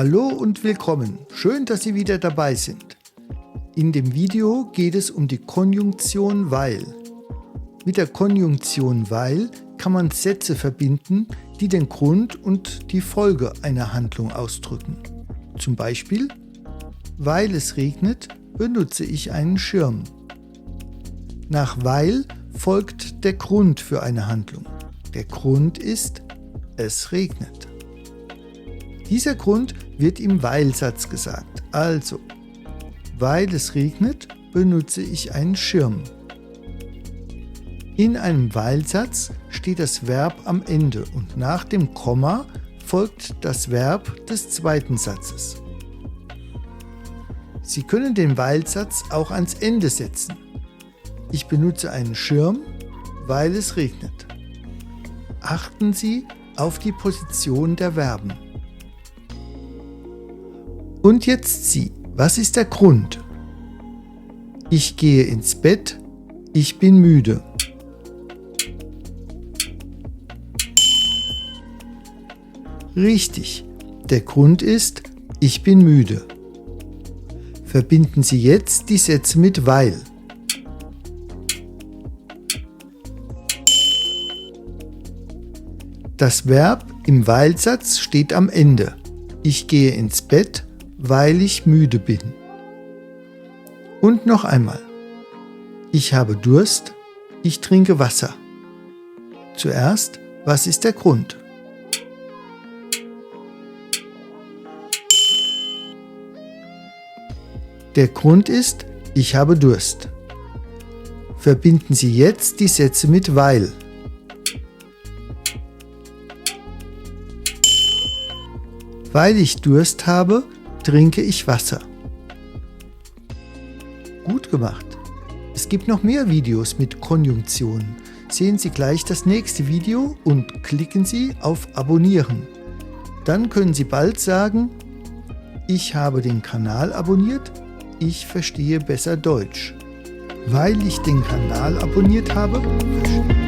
Hallo und willkommen. Schön, dass Sie wieder dabei sind. In dem Video geht es um die Konjunktion weil. Mit der Konjunktion weil kann man Sätze verbinden, die den Grund und die Folge einer Handlung ausdrücken. Zum Beispiel: Weil es regnet, benutze ich einen Schirm. Nach weil folgt der Grund für eine Handlung. Der Grund ist: Es regnet. Dieser Grund wird im Weil-Satz gesagt. Also, weil es regnet, benutze ich einen Schirm. In einem Weil-Satz steht das Verb am Ende und nach dem Komma folgt das Verb des zweiten Satzes. Sie können den Weil-Satz auch ans Ende setzen. Ich benutze einen Schirm, weil es regnet. Achten Sie auf die Position der Verben. Und jetzt Sie. Was ist der Grund? Ich gehe ins Bett, ich bin müde. Richtig. Der Grund ist: Ich bin müde. Verbinden Sie jetzt die Sätze mit weil. Das Verb im Weil-Satz steht am Ende. Ich gehe ins Bett, weil ich müde bin. Und noch einmal. Ich habe Durst, ich trinke Wasser. Zuerst, was ist der Grund? Der Grund ist: Ich habe Durst. Verbinden Sie jetzt die Sätze mit weil. Weil ich Durst habe, trinke ich Wasser. Gut gemacht. Es gibt noch mehr Videos mit Konjunktionen. Sehen Sie gleich das nächste Video und klicken Sie auf Abonnieren. Dann können Sie bald sagen: Ich habe den Kanal abonniert, ich verstehe besser Deutsch. Weil ich den Kanal abonniert habe, verstehe